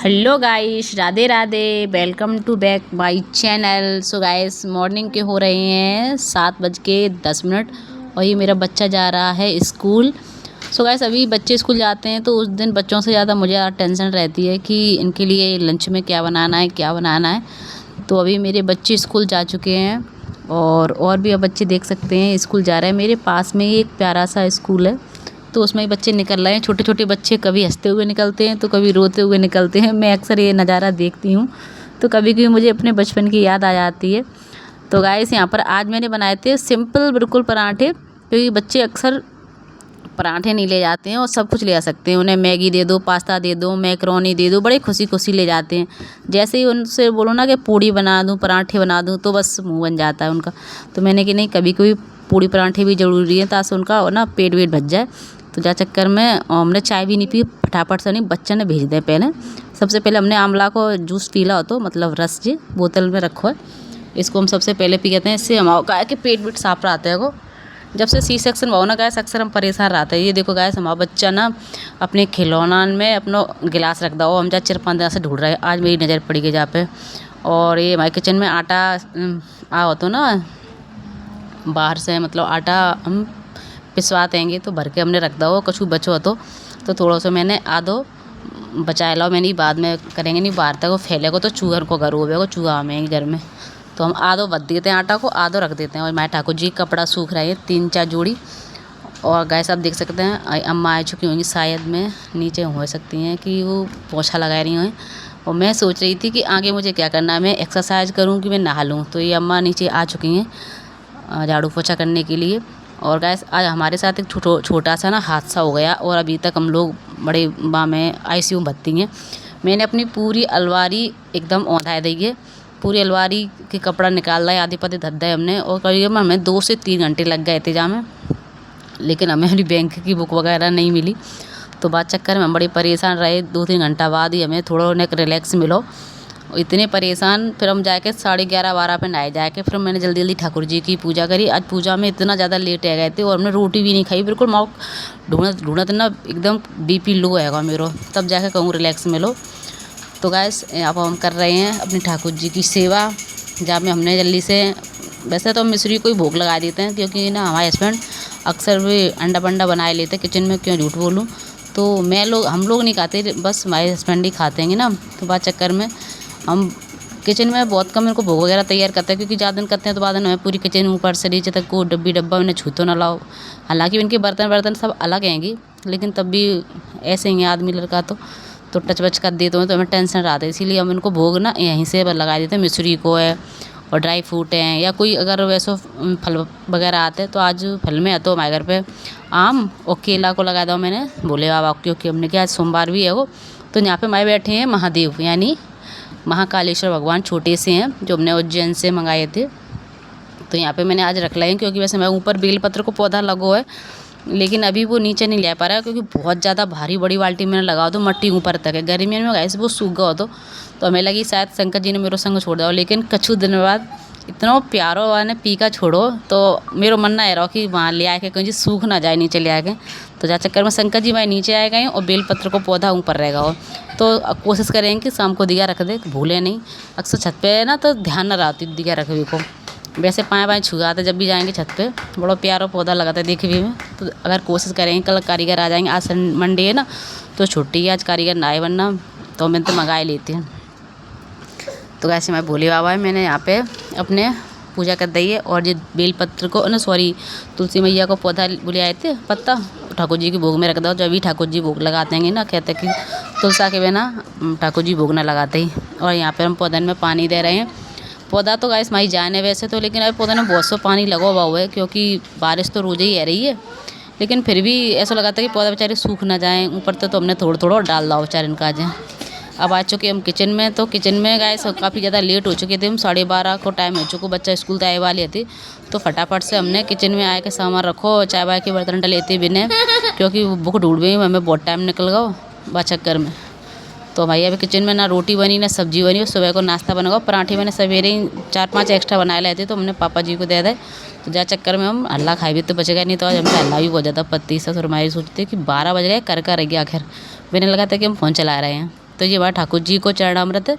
Hello guys, Radhe Radhe. Welcome to back my channel. So guys, morning के हो रहे हैं 7:10 और ये मेरा बच्चा जा रहा है स्कूल। सो गाइस, अभी बच्चे स्कूल जाते हैं तो उस दिन बच्चों से ज़्यादा मुझे टेंशन रहती है कि इनके लिए लंच में क्या बनाना है। तो अभी मेरे बच्चे स्कूल जा चुके हैं और भी अब बच्चे देख सकते हैं स्कूल जा रहे हैं। मेरे पास में ही एक प्यारा सा स्कूल है तो उसमें ही बच्चे निकल रहे हैं। छोटे छोटे बच्चे कभी हंसते हुए निकलते हैं तो कभी रोते हुए निकलते हैं। मैं अक्सर ये नज़ारा देखती हूँ तो कभी कभी मुझे अपने बचपन की याद आ जाती है। तो गाइस, यहाँ पर आज मैंने बनाए थे सिंपल बिल्कुल पराठे, क्योंकि बच्चे अक्सर पराठे नहीं ले जाते हैं और सब कुछ ले आ सकते हैं। उन्हें मैगी दे दो, पास्ता दे दो, मैकरोनी दे दो, बड़े खुशी खुशी ले जाते हैं। जैसे ही उनसे बोलो ना कि पूड़ी बना दूँ, पराठे बना दूँ, तो बस मुँह बन जाता है उनका। तो मैंने कि नहीं, कभी कभी पूड़ी पराठे भी ज़रूरी है ताकि उनका ना पेट वेट भर जाए। तो जा चक्कर में हमने चाय भी नहीं पी, फटाफट से नहीं, बच्चे ने भेज दिया। पहले सबसे पहले हमने आंवला को जूस पीला हो तो मतलब रस जी बोतल में रखो है, इसको हम सबसे पहले पी कहते हैं। इससे हमारा क्या है कि पेट वेट साफ रहता है। को जब से सी सेक्शन हुआ ना गैस, अक्सर हम परेशान रहते हैं। ये देखो गैस, हमारा बच्चा ना अपने खिलौना में अपना गिलास रख दो, हम जा 4-5 दिन से ढूंढ रहे हैं। आज मेरी नज़र पड़ी गई जहाँ पे। और ये हमारे किचन में आटा आ हो तो ना बाहर से, मतलब आटा हम पिसवा देंगे तो भर के हमने रख दो, कुछ बचो तो थोड़ा सा मैंने आधो बचाए लाओ। मैंने बाद में करेंगे नहीं, बाहर तक वो फैलेगा तो चूहर को घर हो चूहा हमें घर में। तो हम आधो बच देते हैं आटा को, आधो रख देते हैं। और मैं ठाकुर जी कपड़ा सूख रहा है 3-4 जोड़ी। और गाय साहब देख सकते हैं अम्मा आ चुकी होंगी, शायद में नीचे हो सकती हैं कि वो पोछा लगा रही हुई। और मैं सोच रही थी कि आगे मुझे क्या करना है, मैं एक्सरसाइज करूँ कि मैं नहा लूँ। तो ये अम्मा नीचे आ चुकी हैं झाड़ू पोछा करने के लिए। और गाइस, आज हमारे साथ एक छोटा सा ना हादसा हो गया और अभी तक हम लोग बड़े बा में ICU में भर्ती हैं। मैंने अपनी पूरी अलमारी एकदम औंधा दी है, पूरी अलमारी के कपड़ा निकाल रहा है, आधे पधे धद्दा है हमने। और करीब हमें 2 से 3 घंटे लग गए थे में, लेकिन हमें हमारी बैंक की बुक वगैरह नहीं मिली। तो बाद चक्कर में हम बड़े परेशान रहे। 2-3 घंटा बाद ही हमें थोड़ा उन्हें रिलैक्स मिलो। इतने परेशान, फिर हम जाके 11:30-12 पे नहाए जाके, फिर मैंने जल्दी जल्दी ठाकुर जी की पूजा करी। आज पूजा में इतना ज़्यादा लेट आ गए थे और हमने रोटी भी नहीं खाई, बिल्कुल माँ ढूंढत ना एकदम BP लो आएगा मेरा, तब जाके कहूँ रिलैक्स मिलो। तो गैस, अब हम कर रहे हैं अपने ठाकुर जी की सेवा, जहाँ में हमने जल्दी से, वैसे तो हम मिश्री को ही भोग लगा देते हैं, क्योंकि ना हमारे हस्बैंड अक्सर वे अंडा बंडा बनाए लेते किचन में, क्यों झूठ बोलूँ। तो हम लोग नहीं खाते, बस हमारे हस्बैंड ही खाते हैं ना। तो बाद चक्कर में हम किचन में बहुत कम इनको भोग वगैरह तैयार करते हैं, क्योंकि ज़्यादा दिन करते हैं तो बाद में पूरी किचन ऊपर से नीचे तक को डब्बा उन्हें छूतो ना लाओ। हालांकि इनके बर्तन सब अलग हैंगे, लेकिन तब भी ऐसे ही आदमी लड़का तो टच वच कर देते हैं तो हमें टेंशन रहता है। इसीलिए हम इनको भोग ना यहीं से लगा देते हैं। मिश्री को है और ड्राई फ्रूट हैं, या कोई अगर वैसे फल वगैरह आते हैं। तो आज फल में है तो हमारे घर पे आम और केला को लगा दो मैंने भोले बाबा, क्योंकि हमने क्या आज सोमवार भी है वो। तो यहाँ पे हमारे बैठे हैं महादेव, यानी महाकालेश्वर भगवान, छोटे से हैं जो हमने उज्जैन से मंगाए थे। तो यहाँ पे मैंने आज रख लाए हैं, क्योंकि वैसे मैं ऊपर बेलपत्र को पौधा लगो है, लेकिन अभी वो नीचे नहीं ले पा रहा है, क्योंकि बहुत ज़्यादा भारी बड़ी बाल्टी मैंने लगा दो, मट्टी ऊपर तक है। गर्मी में गैस वो सूख गया हो तो हमें लगी शायद शंकर जी ने मेरे संग छोड़ दिया, लेकिन कुछ दिन बाद इतना प्यारो वाने पीका छोड़ो तो मेरा मन ना रहा कि वहाँ ले आके कहीं सूख ना जाए नीचे ले आके। तो जा चक्कर में शंकर जी भाई नीचे आए गए और बेलपत्र को पौधा ऊपर रहेगा हो। तो कोशिश करेंगे कि शाम को दिया रख दे, भूले नहीं। अक्सर छत पे है ना तो ध्यान न रहती दिया रखने को, वैसे पाए छुआते जब भी जाएंगे छत पे, बड़ा प्यारा पौधा लगाता है देखने में। तो अगर कोशिश करेंगे, कल कारीगर आ जाएंगे, आज मंडे है ना तो छुट्टी है, आज कारीगर ना आए वरना तो मैं तो मंगा ही लेती हूँ। तो कैसे मैं भोले बाबा है, मैंने यहाँ पे अपने पूजा कर दी है। और ये बेलपत्र को ना, सॉरी, तुलसी मैया को पौधा बोले आए थे पत्ता, ठाकुर जी के भोग में रख दो। जब भी ठाकुर जी भोग लगाते हैं ना, कहते हैं कि तुलसा के बिना ठाकुर जी भोग ना लगाते ही। और यहाँ पर हम पौधन में पानी दे रहे हैं। पौधा तो गाइस माई जान है वैसे तो, लेकिन अभी पौधा में बहुत सा पानी लगा हुआ है, क्योंकि बारिश तो रोज ही आ रही है। लेकिन फिर भी ऐसा लगाता है कि पौधा बेचारे सूख ना जाए ऊपर तक, तो हमने थोड़ा थोड़ा डाल दो बेचारे इनका आज। अब आ चुके हम किचन में। तो किचन में गाइस काफ़ी ज़्यादा लेट हो चुके थे हम, 12:30 को टाइम हो चुका, बच्चा स्कूल तो आए वाले थे। तो फटाफट से हमने किचन में आए के सामान रखो, चाय वाय के बर्तन डलेते बिने, क्योंकि बुक ढूंढ में हमें बहुत टाइम निकल गया बा चक्कर में। तो भाई अभी किचन में ना रोटी बनी ना सब्जी बनी, सुबह को नाश्ता बना। पराठे मैंने सवेरे ही 4-5 एक्स्ट्रा बनाए लाए थे, तो हमने पापा जी को दे दिए। तो जा चक्कर में हम हल्ला खाए भी तो बचेगा नहीं, तो आज हमने हल्ला भी बहुत ज़्यादा पत्ती सा। और हमारी सोचते कि 12 बज गए, कर रह गया आखिर। मैंने लगा था कि हम फ़ोन चला रहे हैं। तो तो ये हमारे ठाकुर जी को चरणामृत।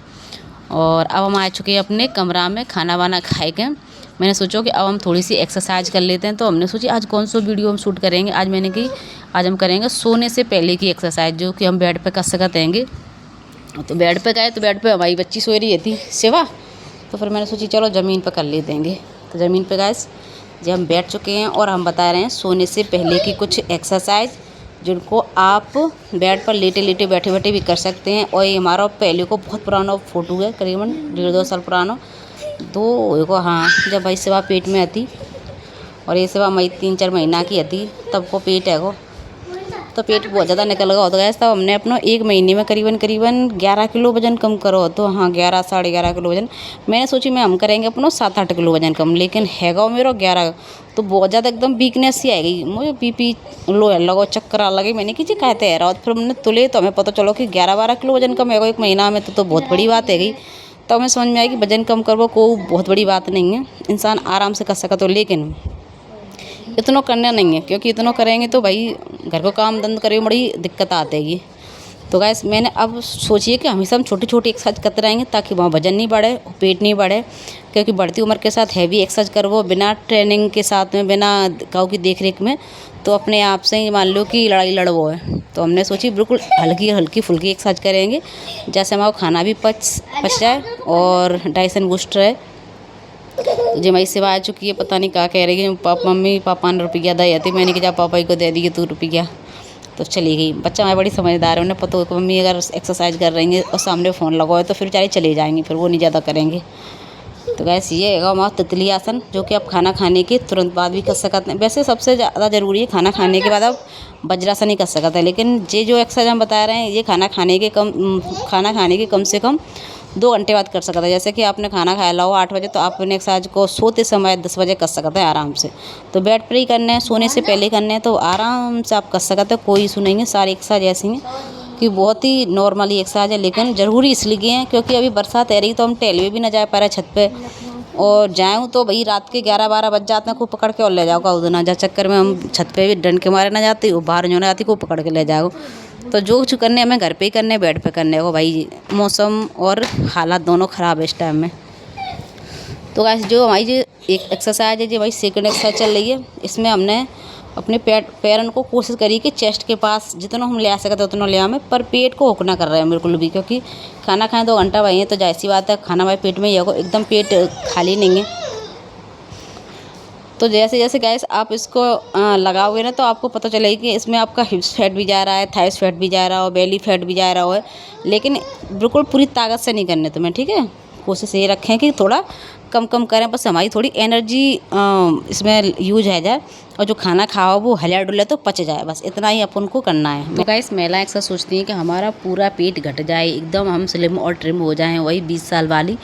और अब हम आ चुके हैं अपने कमरा में खाना वाना खाए के। मैंने सोचा कि अब हम थोड़ी सी एक्सरसाइज कर लेते हैं, तो हमने सोची आज कौन सा वीडियो हम शूट करेंगे। आज मैंने की आज हम करेंगे सोने से पहले की एक्सरसाइज, जो कि हम बेड पे कर सकते हैं। तो बेड पे गए तो बेड पे हमारी बच्ची सो रही थी शिवा, तो फिर मैंने सोची चलो ज़मीन पे कर लेते हैं। तो ज़मीन पे गए जब हम बैठ चुके हैं और हम बता रहे हैं सोने से पहले की कुछ एक्सरसाइज, जिनको आप बेड पर लेटे लेटे बैठे बैठे भी कर सकते हैं। और ये हमारा पहले को बहुत पुराना फ़ोटो है, करीबन 1.5-2 साल पुराना। देखो हाँ, जब भाई शिवा पेट में आती और ये शिवा मई 3-4 महीना की आती, तब को पेट है वो, तो पेट बहुत ज़्यादा निकल गया होता है। तब हमने अपना 1 महीने में करीबन 11 किलो वजन कम करो। तो हाँ 11 साढ़े 11 किलो वजन मैंने सोची मैं हम करेंगे अपना 7-8 किलो वजन कम, लेकिन हैगा मेरा 11। तो बहुत ज़्यादा एकदम वीकनेस सी आ गई, मुझे बीपी लो है लगा, चक्कर आ लगे। मैंने कि कहते हैं, और फिर हमने तुले तो हमें पता चलो कि 11-12 किलो वजन कम है 1 महीना में, तो बहुत बड़ी बात है गई। तो हमें समझ में आया कि वजन कम करवो को बहुत बड़ी बात नहीं है, इंसान आराम से कर सकता। तो लेकिन इतना करना नहीं है, क्योंकि इतना करेंगे तो भाई घर को काम धंधा करे बड़ी दिक्कत आती है। तो गाइस मैंने अब सोचिए कि हमेशा हम छोटी छोटी एक्सरसाइज करते रहेंगे, ताकि वहाँ वजन नहीं बढ़े, पेट नहीं बढ़े। क्योंकि बढ़ती उम्र के साथ हैवी एक्सरसाइज करवो बिना ट्रेनिंग के साथ में, बिना काऊ की देख रेख में, तो अपने आप से ही मान लो कि लड़ाई लड़वो है। तो हमने सोची बिल्कुल हल्की फुल्की एक्सरसाइज करेंगे, जैसे हमारा खाना भी पच जाए और डाइजेशन बूस्ट रहे। जी मई सेवा आ चुकी है, पता नहीं क्या कह रही है। मम्मी पापा ने रुपया दे आती, मैंने कहा पापा को दे दिए तू रुपया, तो चली गई। बच्चा मैं बड़ी समझदार है, उन्हें पता हो कि मम्मी अगर एक्सरसाइज कर रही है और सामने फ़ोन लगाओ तो फिर बेचारे चले जाएंगे, फिर वो नहीं ज़्यादा करेंगे। तो गैस ये है हमारा तितली आसन, जो कि आप खाना खाने के तुरंत बाद भी कर सकते हैं। वैसे सबसे ज़्यादा ज़रूरी है खाना खाने के बाद आप वज्रासन ही कर सकते हैं, लेकिन ये जो एक्सरसाइज हम बता रहे हैं ये खाना खाने के कम से कम 2 घंटे बाद कर सकते हैं। जैसे कि आपने खाना खाया लो 8 बजे, तो आप अपने एक्सरसाइज को सोते समय 10 बजे कर सकते हैं आराम से। तो बेड पर ही करने हैं, सोने से पहले करने हैं, तो आराम से आप कर सकते हैं, कोई इशू नहीं है। सारी एक्सरसाइज ऐसी हैं कि बहुत ही नॉर्मली एक्सरसाइज है, लेकिन ज़रूरी इसलिए है क्योंकि अभी बरसात है रही, तो हम टहलवे भी ना जा पा रहे छत पे। और जाऊँ तो भाई रात के 11-12 बज जाते हैं, खूब पकड़ के और ले जाओगा उधर, जा चक्कर में हम छत पे भी डंड के मारे ना जाती, वो बाहर जो ना जाती को पकड़ के ले जाओ। तो जो करने हमें घर पे ही करने, बेड पे करने को भाई, मौसम और हालात दोनों ख़राब है इस टाइम में। तो गाइस जो हमारी जो एक एक्सरसाइज है, जो भाई सेकंड एक्सरसाइज चल रही है, इसमें हमने अपने पैरन को कोशिश करी कि चेस्ट के पास जितना हम ले सकते उतना ले आए, पर पेट को हुक ना कर रहे हैं बिल्कुल भी, क्योंकि खाना खाएं 2 घंटा भाई है, तो जाहिर सी बात है खाना हमारे पेट में ही होगा, एकदम पेट खाली नहीं है। तो जैसे जैसे गैस आप इसको लगाओगे ना, तो आपको पता चलेगा कि इसमें आपका हिप्स फैट भी जा रहा है, थाइस फैट भी जा रहा हो, बेली फैट भी जा रहा है, लेकिन बिल्कुल पूरी ताकत से नहीं करने तुम्हें, ठीक है। कोशिश ये रखें कि थोड़ा कम कम करें, बस हमारी थोड़ी एनर्जी इसमें यूज है जाए, और जो खाना खाओ वो हला डुले तो पच जाए, बस इतना ही अपन को करना है। तो गाइस महिलाएं अक्सर सोचती हैं कि हमारा पूरा पेट घट जाए, एकदम हम स्लिम और ट्रिम हो जाएं, वही 20 साल वाली।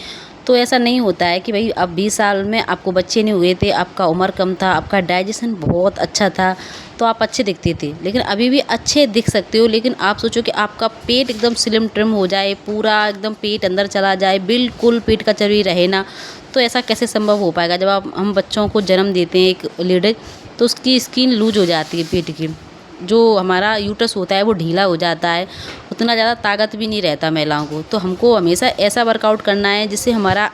तो ऐसा नहीं होता है कि भाई अब 20 साल में आपको बच्चे नहीं हुए थे, आपका उम्र कम था, आपका डाइजेशन बहुत अच्छा था, तो आप अच्छे दिखते थे, लेकिन अभी भी अच्छे दिख सकते हो। लेकिन आप सोचो कि आपका पेट एकदम स्लिम ट्रिम हो जाए, पूरा एकदम पेट अंदर चला जाए, बिल्कुल पेट का चर्बी रहे ना, तो ऐसा कैसे संभव हो पाएगा। जब हम बच्चों को जन्म देते हैं एक लेडीज, तो उसकी स्किन लूज हो जाती है, पेट की जो हमारा यूट्रस होता है वो ढीला हो जाता है, उतना ज़्यादा ताकत भी नहीं रहता महिलाओं को। तो हमको हमेशा ऐसा वर्कआउट करना है जिससे हमारा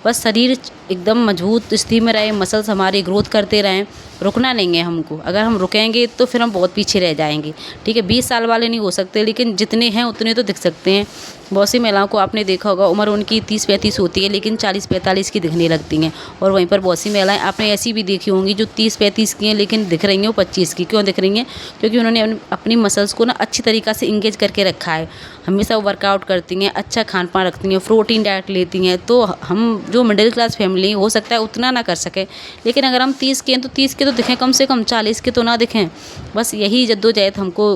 बस शरीर एकदम मजबूत स्थिति में रहे, मसल्स हमारी ग्रोथ करते रहें, रुकना नहीं है हमको। अगर हम रुकेंगे तो फिर हम बहुत पीछे रह जाएंगे, ठीक है। 20 साल वाले नहीं हो सकते, लेकिन जितने हैं उतने तो दिख सकते हैं। बहुत सी महिलाओं को आपने देखा होगा उम्र उनकी 30-35 होती है, लेकिन 40-45 की दिखने लगती हैं। और वहीं पर बहुत सी महिलाएं आपने ऐसी भी देखी होंगी जो 30-35 की हैं, लेकिन दिख रही हैं वो 25 की। क्यों दिख रही हैं? क्योंकि उन्होंने अपनी मसल्स को ना अच्छी तरीक़ा से इंगेज करके रखा है, हमेशा वर्कआउट करती हैं, अच्छा खान पान रखती हैं, प्रोटीन डाइट लेती हैं। तो हम जो मिडिल क्लास फैमिली हो सकता है उतना ना कर सके, लेकिन अगर हम 30 के हैं तो 30 के तो दिखें कम से कम, 40 के तो ना दिखें। बस यही जद्दोजहद हमको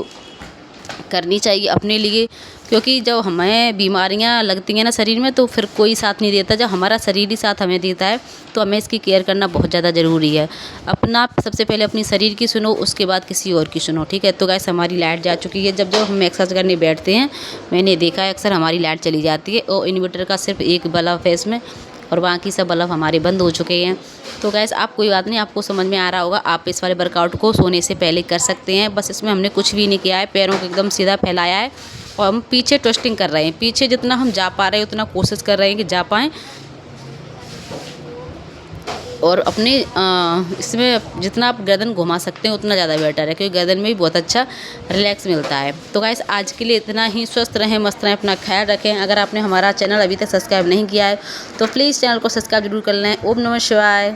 करनी चाहिए अपने लिए, क्योंकि जब हमें बीमारियां लगती हैं ना शरीर में, तो फिर कोई साथ नहीं देता। जब हमारा शरीर ही साथ हमें देता है, तो हमें इसकी केयर करना बहुत ज़्यादा ज़रूरी है। अपना सबसे पहले अपनी शरीर की सुनो, उसके बाद किसी और की सुनो, ठीक है। तो गाइस हमारी लाइट जा चुकी है। जब जब हम एक्सरसाइज करने बैठते हैं, मैंने देखा है अक्सर हमारी लाइट चली जाती है, और इन्वर्टर का सिर्फ एक बल्ब है इसमें, और बाकी सब बल्ब हमारे बंद हो चुके हैं। तो गैस आप कोई बात नहीं, आपको समझ में आ रहा होगा, आप इस वाले वर्कआउट को सोने से पहले कर सकते हैं। बस इसमें हमने कुछ भी नहीं किया है, पैरों को एकदम सीधा फैलाया है और हम पीछे ट्विस्टिंग कर रहे हैं। पीछे जितना हम जा पा रहे हैं उतना कोशिश कर रहे हैं कि जा पाएँ। और अपने इसमें जितना आप गर्दन घुमा सकते हैं उतना ज़्यादा बेटर है, क्योंकि गर्दन में भी बहुत अच्छा रिलैक्स मिलता है। तो गाइस आज के लिए इतना ही। स्वस्थ रहें, मस्त रहें, अपना ख्याल रखें। अगर आपने हमारा चैनल अभी तक सब्सक्राइब नहीं किया है तो प्लीज़ चैनल को सब्सक्राइब जरूर कर लें। ओम नमः शिवाय।